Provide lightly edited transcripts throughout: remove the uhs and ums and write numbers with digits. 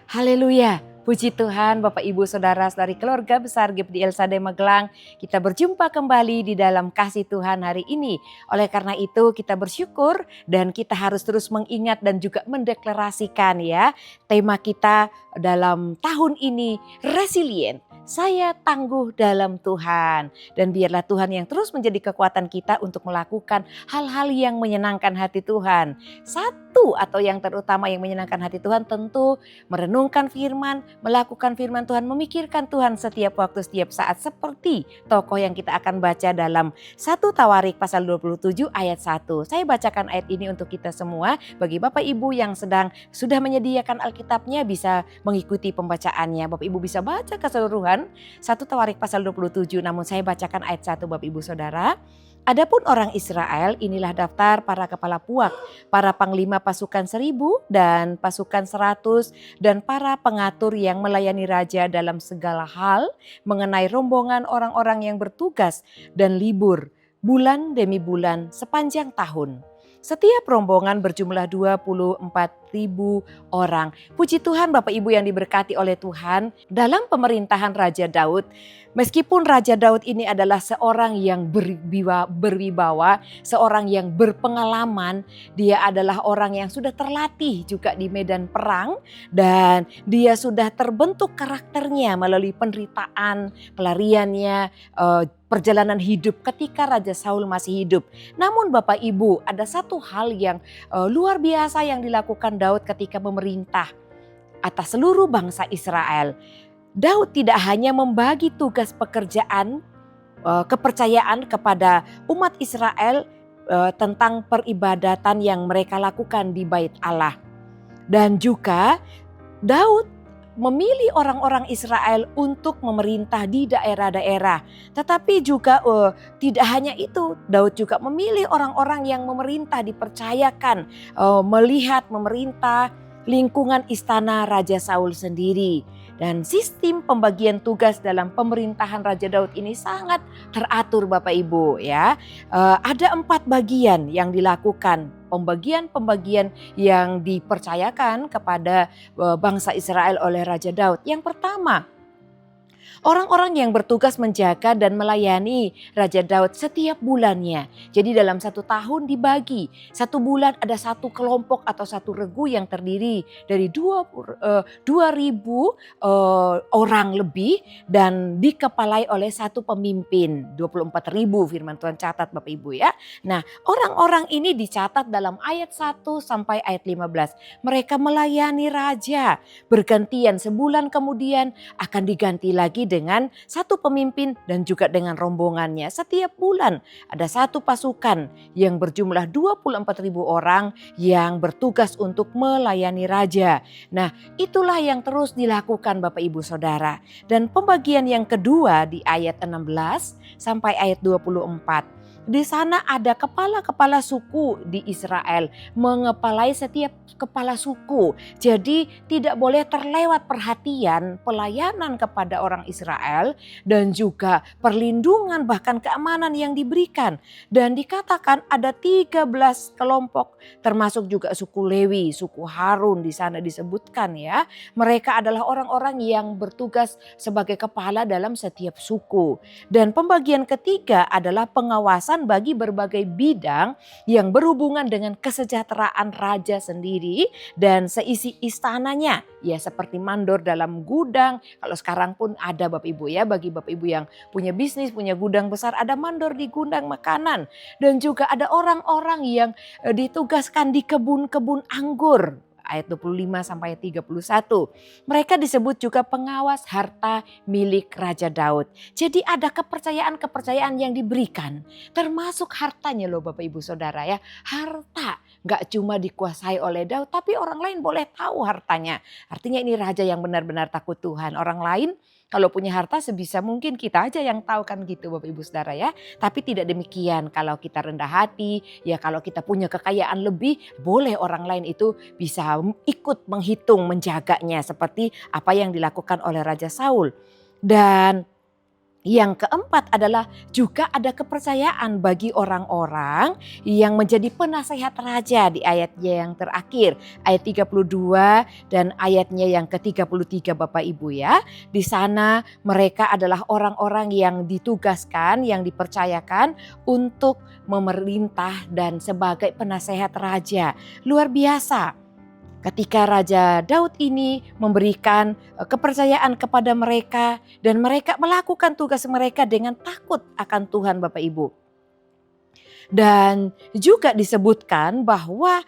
Haleluya, puji Tuhan Bapak Ibu Saudara dari keluarga besar GPDL Sadai Magelang. Kita berjumpa kembali di dalam kasih Tuhan hari ini. Oleh karena itu kita bersyukur dan kita harus terus mengingat dan juga mendeklarasikan ya. Tema kita dalam tahun ini resilient. Saya tangguh dalam Tuhan. Dan biarlah Tuhan yang terus menjadi kekuatan kita untuk melakukan hal-hal yang menyenangkan hati Tuhan. Satu atau yang terutama yang menyenangkan hati Tuhan tentu merenungkan firman, melakukan firman Tuhan, memikirkan Tuhan setiap waktu, setiap saat seperti tokoh yang kita akan baca dalam 1 Tawarik pasal 27 ayat 1. Saya bacakan ayat ini untuk kita semua. Bagi Bapak Ibu yang sudah menyediakan Alkitabnya bisa mengikuti pembacaannya. Bapak Ibu bisa baca keseluruhan 1 Tawarik pasal 27, namun saya bacakan ayat 1 Bapak Ibu Saudara. Adapun orang Israel, inilah daftar para kepala puak, para panglima pasukan 1000 dan pasukan 100 dan para pengatur yang melayani raja dalam segala hal mengenai rombongan orang-orang yang bertugas dan libur bulan demi bulan sepanjang tahun. Setiap rombongan berjumlah 24.000 orang. Puji Tuhan Bapak Ibu yang diberkati oleh Tuhan, dalam pemerintahan Raja Daud, meskipun Raja Daud ini adalah seorang yang berwibawa, seorang yang berpengalaman, dia adalah orang yang sudah terlatih juga di medan perang dan dia sudah terbentuk karakternya melalui penderitaan, pelariannya, perjalanan hidup ketika Raja Saul masih hidup. Namun Bapak Ibu, ada satu hal yang luar biasa yang dilakukan Daud ketika memerintah atas seluruh bangsa Israel. Daud tidak hanya membagi tugas pekerjaan, kepercayaan kepada umat Israel tentang peribadatan yang mereka lakukan di Bait Allah. Dan juga Daud memilih orang-orang Israel untuk memerintah di daerah-daerah. Tetapi juga tidak hanya itu, Daud juga memilih orang-orang yang memerintah, dipercayakan melihat memerintah lingkungan istana Raja Saul sendiri. Dan sistem pembagian tugas dalam pemerintahan Raja Daud ini sangat teratur Bapak Ibu ya. Ada 4 bagian yang dilakukan, pembagian yang dipercayakan kepada bangsa Israel oleh Raja Daud. Yang pertama, orang-orang yang bertugas menjaga dan melayani Raja Daud setiap bulannya. Jadi dalam 1 tahun dibagi. 1 bulan ada 1 kelompok atau 1 regu yang terdiri dari 2.000 orang lebih dan dikepalai oleh 1 pemimpin. 24.000 firman Tuhan catat Bapak Ibu ya. Nah, orang-orang ini dicatat dalam ayat 1 sampai ayat 15. Mereka melayani raja bergantian, sebulan kemudian akan diganti lagi dengan 1 pemimpin dan juga dengan rombongannya. Setiap bulan ada 1 pasukan yang berjumlah 24.000 orang yang bertugas untuk melayani raja. Nah, itulah yang terus dilakukan Bapak Ibu Saudara. Dan pembagian yang kedua di ayat 16 sampai ayat 24. Di sana ada kepala-kepala suku di Israel, mengepalai setiap kepala suku. Jadi tidak boleh terlewat perhatian pelayanan kepada orang Israel dan juga perlindungan bahkan keamanan yang diberikan. Dan dikatakan ada 13 kelompok termasuk juga suku Lewi, suku Harun di sana disebutkan ya. Mereka adalah orang-orang yang bertugas sebagai kepala dalam setiap suku. Dan pembagian ketiga adalah pengawasan bagi berbagai bidang yang berhubungan dengan kesejahteraan raja sendiri dan seisi istananya. Ya seperti mandor dalam gudang. Kalau sekarang pun ada Bapak Ibu ya, bagi Bapak Ibu yang punya bisnis, punya gudang besar, ada mandor di gudang makanan. Dan juga ada orang-orang yang ditugaskan di kebun-kebun anggur. Ayat 25 sampai 31. Mereka disebut juga pengawas harta milik Raja Daud. Jadi ada kepercayaan-kepercayaan yang diberikan. Termasuk hartanya loh Bapak Ibu Saudara ya. Harta gak cuma dikuasai oleh Daud tapi orang lain boleh tahu hartanya. Artinya ini raja yang benar-benar takut Tuhan. Orang lain kalau punya harta sebisa mungkin kita aja yang tahu kan gitu Bapak Ibu Saudara ya. Tapi tidak demikian kalau kita rendah hati, ya kalau kita punya kekayaan lebih, boleh orang lain itu bisa ikut menghitung, menjaganya seperti apa yang dilakukan oleh Raja Saul. Dan Yang keempat adalah juga ada kepercayaan bagi orang-orang yang menjadi penasehat raja di ayatnya yang terakhir. Ayat 32 dan ayatnya yang ke-33 Bapak Ibu ya. Di sana mereka adalah orang-orang yang ditugaskan, yang dipercayakan untuk memerintah dan sebagai penasehat raja. Luar biasa. Ketika Raja Daud ini memberikan kepercayaan kepada mereka dan mereka melakukan tugas mereka dengan takut akan Tuhan Bapak Ibu. Dan juga disebutkan bahwa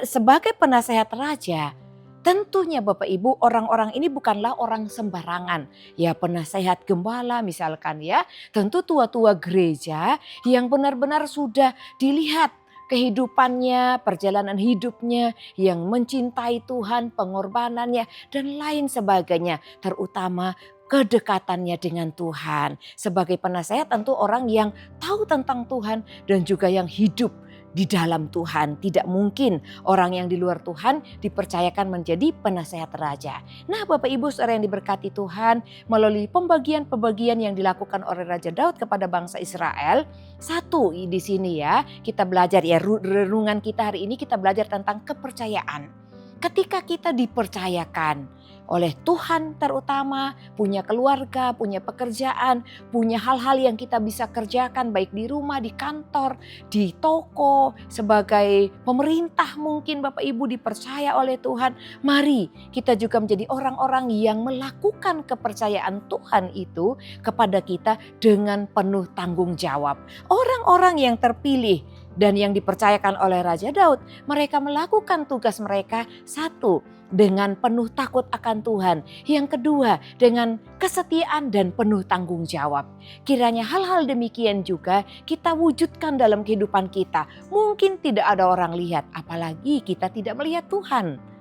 sebagai penasehat raja, tentunya Bapak Ibu orang-orang ini bukanlah orang sembarangan. Ya penasehat gembala misalkan ya, tentu tua-tua gereja yang benar-benar sudah dilihat kehidupannya, perjalanan hidupnya yang mencintai Tuhan, pengorbanannya dan lain sebagainya. Terutama kedekatannya dengan Tuhan. Sebagai penasehat tentu orang yang tahu tentang Tuhan dan juga yang hidup di dalam Tuhan. Tidak mungkin orang yang di luar Tuhan dipercayakan menjadi penasehat raja. Nah Bapak Ibu saudara yang diberkati Tuhan, melalui pembagian-pembagian yang dilakukan oleh Raja Daud kepada bangsa Israel, satu di sini ya kita belajar ya, renungan kita hari ini kita belajar tentang kepercayaan. Ketika kita dipercayakan oleh Tuhan terutama, punya keluarga, punya pekerjaan, punya hal-hal yang kita bisa kerjakan baik di rumah, di kantor, di toko, sebagai pemerintah mungkin Bapak Ibu dipercaya oleh Tuhan. Mari kita juga menjadi orang-orang yang melakukan kepercayaan Tuhan itu kepada kita dengan penuh tanggung jawab. Orang-orang yang terpilih dan yang dipercayakan oleh Raja Daud, mereka melakukan tugas mereka satu dengan penuh takut akan Tuhan. Yang kedua dengan kesetiaan dan penuh tanggung jawab. Kiranya hal-hal demikian juga kita wujudkan dalam kehidupan kita. Mungkin tidak ada orang lihat, apalagi kita tidak melihat Tuhan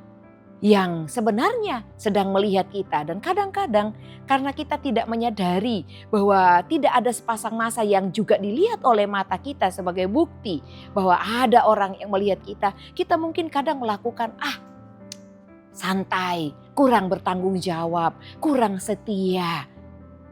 yang sebenarnya sedang melihat kita. Dan kadang-kadang karena kita tidak menyadari bahwa tidak ada sepasang mata yang juga dilihat oleh mata kita sebagai bukti bahwa ada orang yang melihat kita, kita mungkin kadang melakukan santai, kurang bertanggung jawab, kurang setia.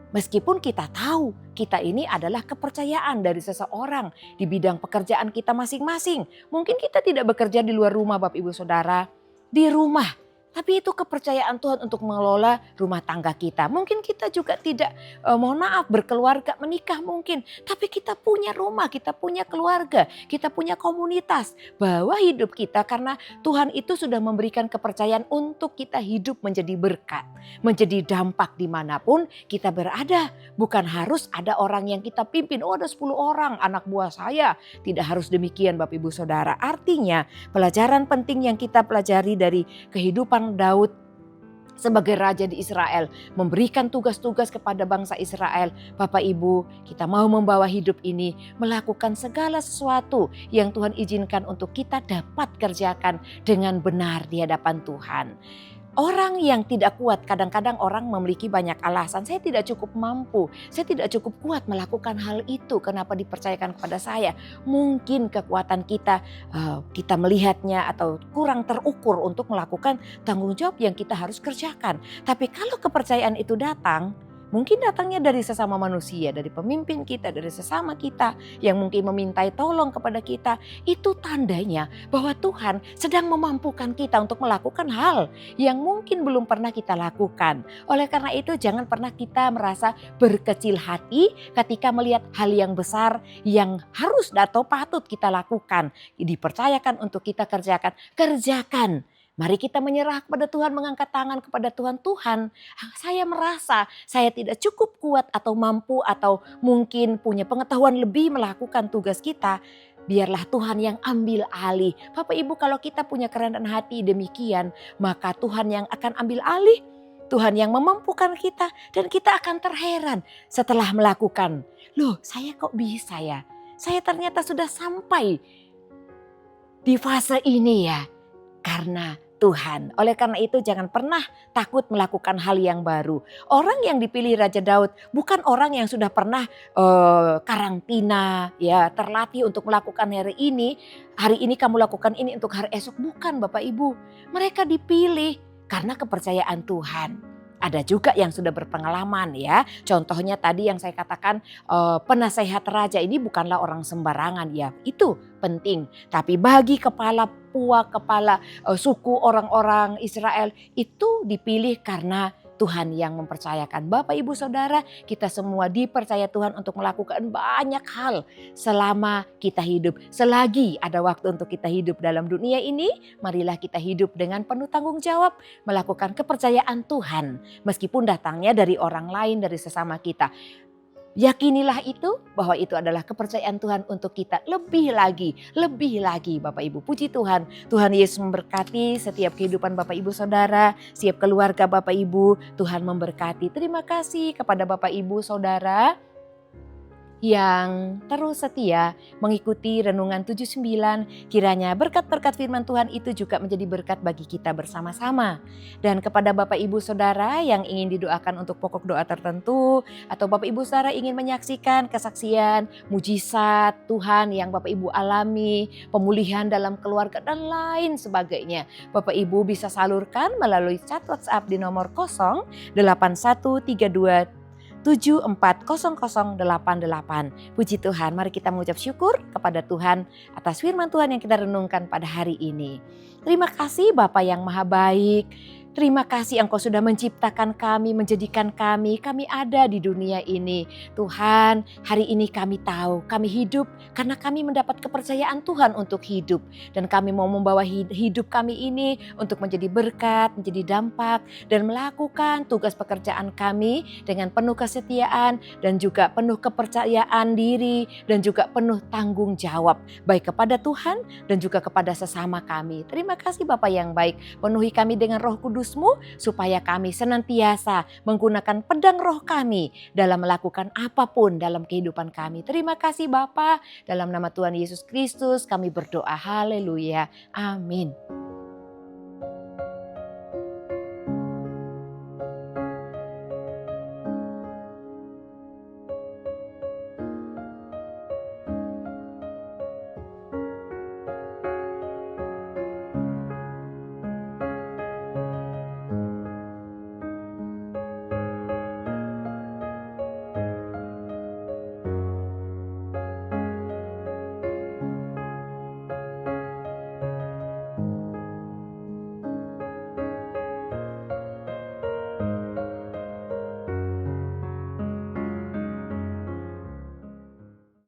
Meskipun kita tahu kita ini adalah kepercayaan dari seseorang di bidang pekerjaan kita masing-masing. Mungkin kita tidak bekerja di luar rumah Bapak Ibu Saudara, di rumah. Tapi itu kepercayaan Tuhan untuk mengelola rumah tangga kita. Mungkin kita juga tidak, mohon maaf, berkeluarga, menikah mungkin. Tapi kita punya rumah, kita punya keluarga, kita punya komunitas. Bahwa hidup kita karena Tuhan itu sudah memberikan kepercayaan untuk kita hidup menjadi berkat. Menjadi dampak dimanapun kita berada. Bukan harus ada orang yang kita pimpin. Oh ada 10 orang anak buah saya. Tidak harus demikian Bapak Ibu Saudara. Artinya pelajaran penting yang kita pelajari dari kehidupan Daud sebagai raja di Israel, memberikan tugas-tugas kepada bangsa Israel. Bapak Ibu, kita mau membawa hidup ini, melakukan segala sesuatu yang Tuhan izinkan untuk kita dapat kerjakan dengan benar di hadapan Tuhan. Orang yang tidak kuat, kadang-kadang orang memiliki banyak alasan. Saya tidak cukup mampu, saya tidak cukup kuat melakukan hal itu. Kenapa dipercayakan kepada saya? Mungkin kekuatan kita, kita melihatnya atau kurang terukur untuk melakukan tanggung jawab yang kita harus kerjakan. Tapi kalau kepercayaan itu datang, mungkin datangnya dari sesama manusia, dari pemimpin kita, dari sesama kita yang mungkin memintai tolong kepada kita. Itu tandanya bahwa Tuhan sedang memampukan kita untuk melakukan hal yang mungkin belum pernah kita lakukan. Oleh karena itu jangan pernah kita merasa berkecil hati ketika melihat hal yang besar yang harus atau patut kita lakukan. Dipercayakan untuk kita kerjakan, kerjakan. Mari kita menyerah kepada Tuhan, mengangkat tangan kepada Tuhan. Tuhan, saya merasa saya tidak cukup kuat atau mampu atau mungkin punya pengetahuan lebih melakukan tugas kita. Biarlah Tuhan yang ambil alih. Bapak Ibu, kalau kita punya kerendahan hati demikian, maka Tuhan yang akan ambil alih. Tuhan yang memampukan kita dan kita akan terheran setelah melakukan. Loh, saya kok bisa ya? Saya ternyata sudah sampai di fase ini ya. Karena Tuhan. Oleh karena itu jangan pernah takut melakukan hal yang baru. Orang yang dipilih Raja Daud bukan orang yang sudah pernah karantina, ya terlatih untuk melakukan hari ini kamu lakukan ini untuk hari esok. Bukan Bapak Ibu. Mereka dipilih karena kepercayaan Tuhan. ada juga yang sudah berpengalaman ya. Contohnya tadi yang saya katakan penasehat raja ini bukanlah orang sembarangan ya, itu penting. Tapi bagi kepala puak, kepala suku orang-orang Israel itu dipilih karena Tuhan yang mempercayakan. Bapak Ibu Saudara, kita semua dipercaya Tuhan untuk melakukan banyak hal selama kita hidup. Selagi ada waktu untuk kita hidup dalam dunia ini, marilah kita hidup dengan penuh tanggung jawab, melakukan kepercayaan Tuhan. Meskipun datangnya dari orang lain, dari sesama kita. Yakinilah itu bahwa itu adalah kepercayaan Tuhan untuk kita lebih lagi Bapak Ibu. Puji Tuhan, Tuhan Yesus memberkati setiap kehidupan Bapak Ibu Saudara, setiap keluarga Bapak Ibu, Tuhan memberkati. Terima kasih kepada Bapak Ibu Saudara yang terus setia mengikuti Renungan 79, kiranya berkat-berkat firman Tuhan itu juga menjadi berkat bagi kita bersama-sama. Dan kepada Bapak Ibu Saudara yang ingin didoakan untuk pokok doa tertentu, atau Bapak Ibu Saudara ingin menyaksikan kesaksian, mujizat Tuhan yang Bapak Ibu alami, pemulihan dalam keluarga dan lain sebagainya, Bapak Ibu bisa salurkan melalui chat WhatsApp di nomor 081327400088. Puji Tuhan, mari kita mengucap syukur kepada Tuhan atas firman Tuhan yang kita renungkan pada hari ini. Terima kasih Bapa yang Maha Baik. Terima kasih Engkau sudah menciptakan kami, menjadikan kami ada di dunia ini. Tuhan, hari ini kami tahu, kami hidup karena kami mendapat kepercayaan Tuhan untuk hidup. Dan kami mau membawa hidup kami ini untuk menjadi berkat, menjadi dampak, dan melakukan tugas pekerjaan kami dengan penuh kesetiaan dan juga penuh kepercayaan diri dan juga penuh tanggung jawab. Baik kepada Tuhan dan juga kepada sesama kami. Terima kasih Bapa yang baik, penuhi kami dengan Roh Kudus supaya kami senantiasa menggunakan pedang roh kami dalam melakukan apapun dalam kehidupan kami. Terima kasih Bapa, dalam nama Tuhan Yesus Kristus kami berdoa. Haleluya. Amin.